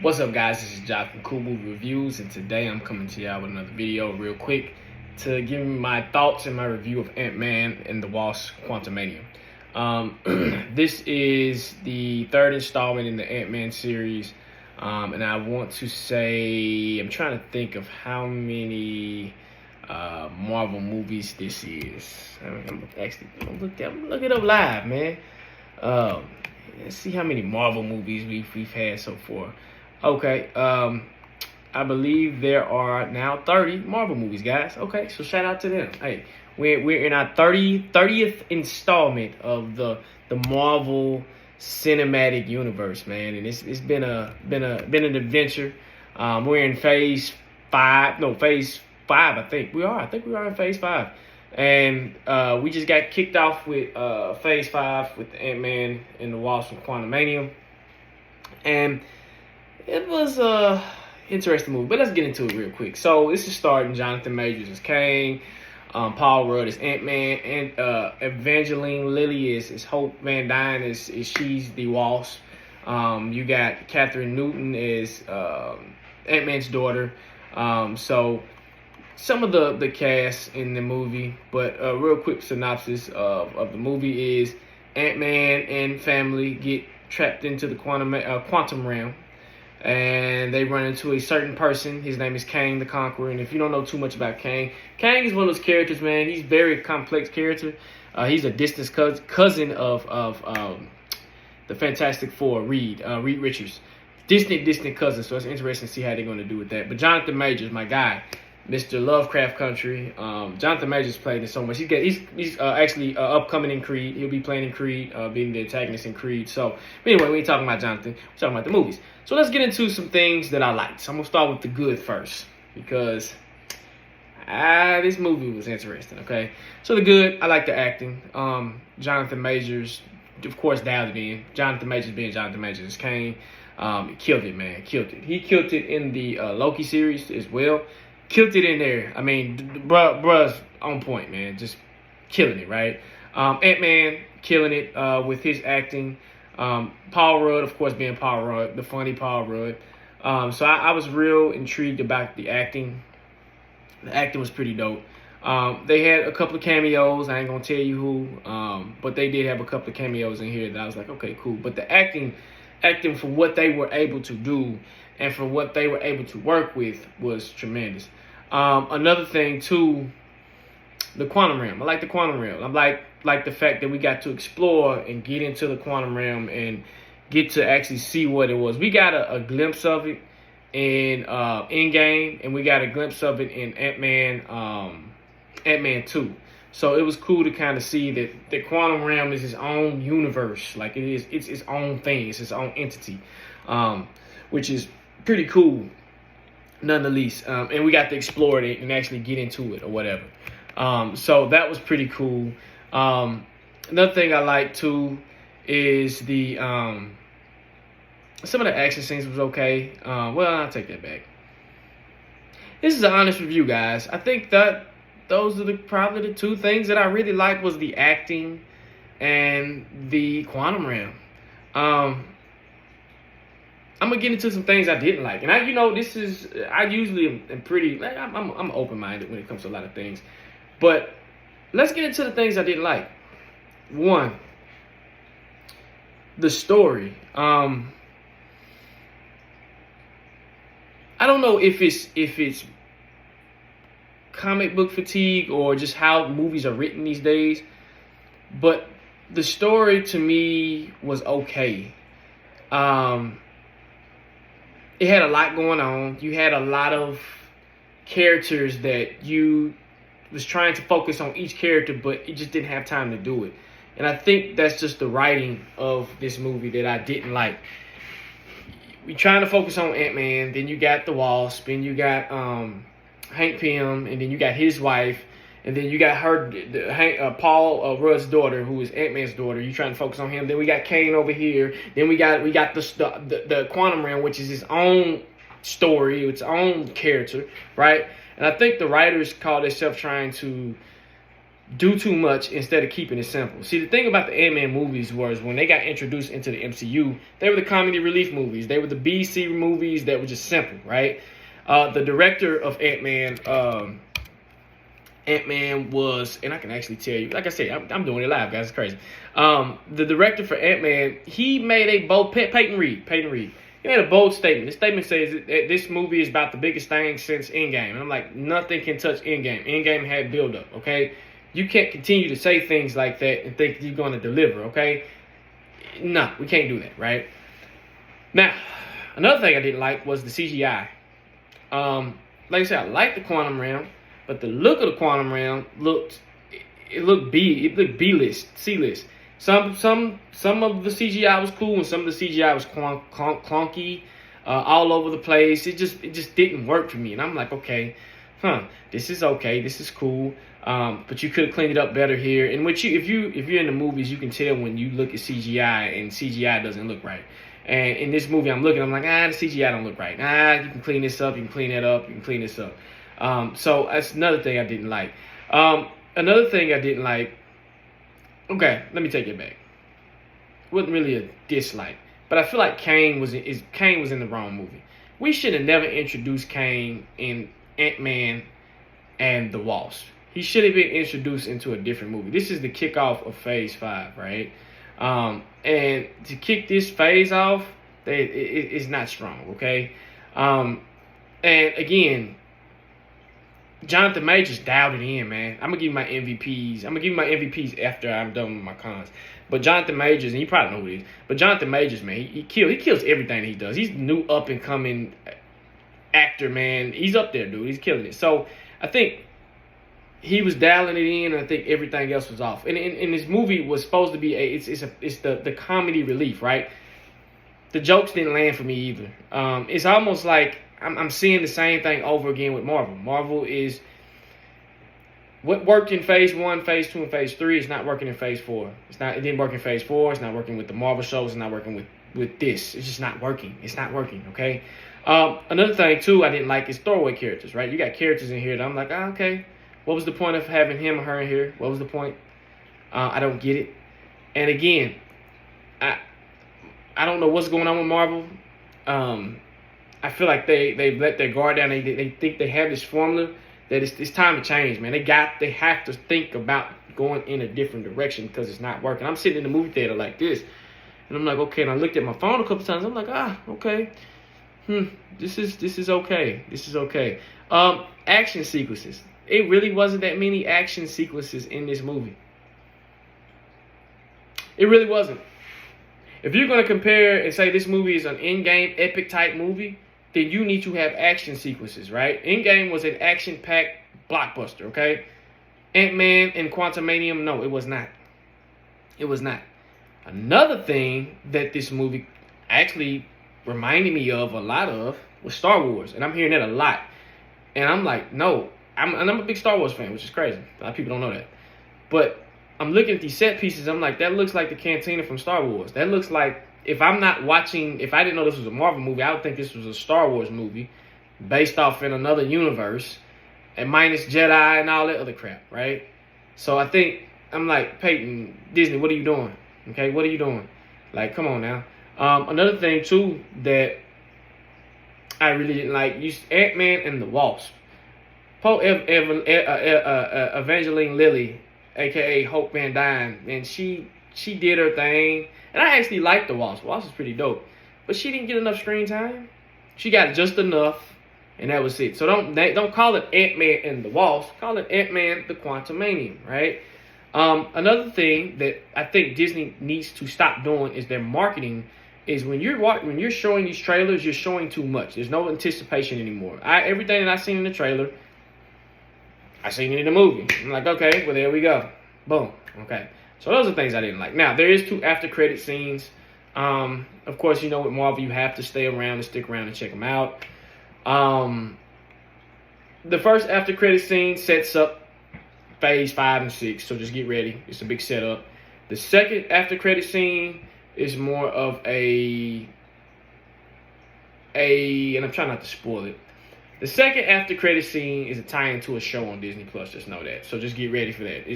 What's up, guys? This is Josh from Cool Movie Reviews, and today I'm coming to y'all with another video real quick to give me my thoughts and my review of Ant-Man and the Wasp Quantumania. This is the third installment in the Ant-Man series, and I want to say, I'm trying to think of how many Marvel movies this is. I'm gonna look it up live, man. Let's see how many Marvel movies we've had so far. Okay, I believe there are now 30 Marvel movies, guys. Okay, so shout out to them. Hey, we're in our 30th installment of the Marvel Cinematic Universe, man, and it's been an adventure. We're in phase 5, I think we are. I think we are in phase 5. And we just got kicked off with phase 5 with Ant-Man and the Wasp Quantumania. And it was a interesting movie, but let's get into it real quick. So this is starting Jonathan Majors as Kang, Paul Rudd is Ant-Man, and Evangeline Lilly is Hope Van Dyne is she's the Wasp. You got Catherine Newton is Ant-Man's daughter. So some of the cast in the movie, but a real quick synopsis of the movie is Ant-Man and family get trapped into the quantum realm, and they run into a certain person. His name is Kang the Conqueror, and if you don't know too much about Kang is one of those characters, man. He's a very complex character. He's a distant cousin of the Fantastic Four, Reed Richards. Distant cousin, so it's interesting to see how they're going to do with that. But Jonathan Majors, my guy, Mr. Lovecraft Country. Jonathan Majors played in so much. He's actually upcoming in Creed. He'll be playing in Creed, being the antagonist in Creed. So, but anyway, we ain't talking about Jonathan. We're talking about the movies. So let's get into some things that I liked. So I'm gonna start with the good first because this movie was interesting. Okay, so the good, I like the acting. Jonathan Majors, of course, dialed it in. Jonathan Majors being Jonathan Majors as Kang, killed it, man. Killed it. He killed it in the Loki series as well. Killed it in there. I mean, bruh's on point, man. Just killing it, right? Ant-Man killing it with his acting. Paul Rudd, of course, being Paul Rudd, the funny Paul Rudd. So I was real intrigued about the acting. The acting was pretty dope. They had a couple of cameos. I ain't gonna tell you who, but they did have a couple of cameos in here that I was like, okay, cool. But the acting for what they were able to do and for what they were able to work with was tremendous. Another thing too, the quantum realm. I like the quantum realm. I like the fact that we got to explore and get into the quantum realm and get to actually see what it was. We got a glimpse of it in Endgame, and we got a glimpse of it in Ant-Man 2. So it was cool to kind of see that the quantum realm is its own universe. Like it's its own thing. It's its own entity, which is pretty cool, nonetheless. And we got to explore it and actually get into it or whatever. So that was pretty cool. Another thing I like too is the some of the action scenes was okay. Well, I'll take that back. This is an honest review, guys. I think that those are probably the two things that I really liked was the acting and the quantum realm. I'm gonna get into some things I didn't like, and I usually am pretty. I'm open-minded when it comes to a lot of things, but let's get into the things I didn't like. One, the story. I don't know if it's comic book fatigue or just how movies are written these days, but the story to me was okay. It had a lot going on. You had a lot of characters that you was trying to focus on each character, but it just didn't have time to do it. And I think that's just the writing of this movie that I didn't like. We trying to focus on Ant-Man, then you got the Wasp, and you got Hank Pym, and then you got his wife, and then you got Paul Rudd's daughter, who is Ant-Man's daughter. You trying to focus on him. Then we got Kane over here. Then we got the quantum realm, which is its own story, its own character, right? And I think the writers call themselves trying to do too much instead of keeping it simple. See, the thing about the Ant-Man movies was when they got introduced into the MCU, they were the comedy relief movies. They were the B-C movies that were just simple, right? The director of Ant-Man was, and I can actually tell you, like I said, I'm doing it live, guys. It's crazy. The director for Ant-Man, he made a bold, Peyton Reed. He made a bold statement. The statement says that this movie is about the biggest thing since Endgame. And I'm like, nothing can touch Endgame. Endgame had build-up, okay? You can't continue to say things like that and think you're going to deliver, okay? No, we can't do that, right? Now, another thing I didn't like was the CGI. Like I said, I like the quantum realm, but the look of the quantum realm looked B-list, C-list. Some of the CGI was cool, and some of the CGI was clunky, all over the place. It just didn't work for me, and I'm like, okay, this is okay, this is cool, but you could have cleaned it up better here. And if you're in the movies, you can tell when you look at CGI and CGI doesn't look right. And in this movie, I'm like, the CGI don't look right. You can clean this up, you can clean that up, you can clean this up. So that's another thing I didn't like. Another thing I didn't like. Okay, let me take it back. Wasn't really a dislike, but I feel like Kane was in the wrong movie. We should have never introduced Kane in Ant-Man and the Wasp. He should have been introduced into a different movie. This is the kickoff of Phase 5, right? And to kick this phase off, it's not strong, okay? And again, Jonathan Majors dialed it in, man. I'm gonna give you my MVPs. I'm gonna give you my MVPs after I'm done with my cons. But Jonathan Majors, and you probably know who he is, but Jonathan Majors, man, he kills everything he does. He's a new up and coming actor, man. He's up there, dude. He's killing it. So I think he was dialing it in, and I think everything else was off. And this movie was supposed to be it's the comedy relief, right? The jokes didn't land for me either. It's almost like I'm seeing the same thing over again with Marvel. Marvel is what worked in Phase 1, Phase 2, and Phase 3 is not working in Phase 4. It didn't work in Phase 4. It's not working with the Marvel shows. It's not working with this. It's just not working. It's not working, okay? Another thing, too, I didn't like is throwaway characters, right? You got characters in here that I'm like, okay. What was the point of having him or her in here? What was the point? I don't get it. And again, I don't know what's going on with Marvel. I feel like they let their guard down. They think they have this formula that it's time to change, man. They have to think about going in a different direction because it's not working. I'm sitting in the movie theater like this, and I'm like, okay. And I looked at my phone a couple times. I'm like, okay. This is okay. This is okay. Action sequences. It really wasn't that many action sequences in this movie. It really wasn't. If you're going to compare and say this movie is an Endgame epic type movie, then you need to have action sequences, right? Endgame was an action-packed blockbuster, okay? Ant-Man and Quantumania, no, it was not. It was not. Another thing that this movie actually reminded me of a lot of was Star Wars, and I'm hearing that a lot. And I'm like, no, I'm a big Star Wars fan, which is crazy. A lot of people don't know that. But I'm looking at these set pieces, I'm like, that looks like the cantina from Star Wars. That looks like, if I didn't know this was a Marvel movie, I would think this was a Star Wars movie based off in another universe and minus Jedi and all that other crap, right? So I'm like, Peyton, Disney, what are you doing? Okay, what are you doing? Like, come on now. Another thing, too, that I really didn't like, Ant-Man and the Wasp. Evangeline Lilly, a.k.a. Hope Van Dyne, and she did her thing. And I actually liked the Wasp. Wasp is pretty dope. But she didn't get enough screen time. She got just enough, and that was it. So don't call it Ant-Man and the Wasp. Call it Ant-Man the Quantumania, right? Another thing that I think Disney needs to stop doing is their marketing. Is when you're showing these trailers, you're showing too much. There's no anticipation anymore. Everything that I seen in the trailer, I seen it in the movie. I'm like, okay, well, there we go. Boom. Okay. So those are things I didn't like. Now, there is 2 after-credit scenes. Of course, with Marvel, you have to stay around and stick around and check them out. The first after-credit scene sets up Phase 5 and 6, so just get ready. It's a big setup. The second after-credit scene is more of and I'm trying not to spoil it. The second after credit scene is a tie-in to a show on Disney Plus. Just know that. So just get ready for that.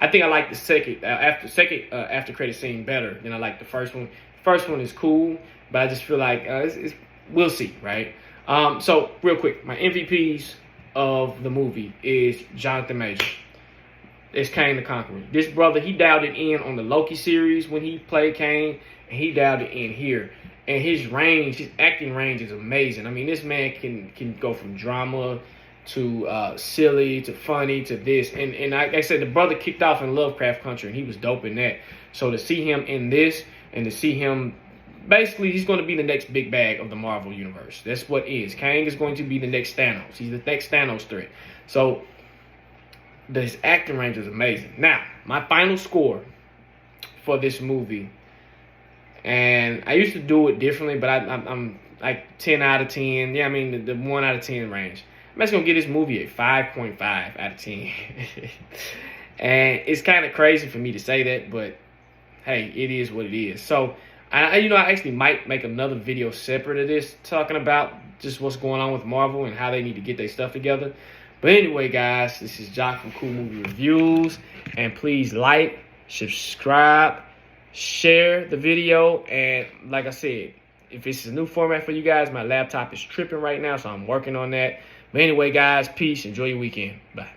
I think I like the second after credit scene better than I like the first one. The first one is cool, but I just feel like we'll see, right? So real quick, my MVPs of the movie is Jonathan Major. It's Kang the Conqueror. This brother, he dialed it in on the Loki series when he played Kang, and he dialed it in here. And his range, his acting range is amazing. I mean, this man can go from drama to silly to funny to this. And like I said, the brother kicked off in Lovecraft Country, and he was dope in that. So to see him in this and to see him, basically, he's going to be the next big bag of the Marvel Universe. That's what is. Kang is going to be the next Thanos. He's the next Thanos threat. So his acting range is amazing. Now, my final score for this movie, and I used to do it differently, but I'm like 10 out of 10. Yeah, I mean, the 1 out of 10 range. I'm just going to give this movie a 5.5 out of 10. And it's kind of crazy for me to say that, but hey, it is what it is. So, I actually might make another video separate of this, talking about just what's going on with Marvel and how they need to get their stuff together. But anyway, guys, this is Jock from Cool Movie Reviews. And please like, subscribe, share the video. And like I said, if it's a new format for you guys, my laptop is tripping right now, so I'm working on that. But anyway, guys, peace. Enjoy your weekend. Bye.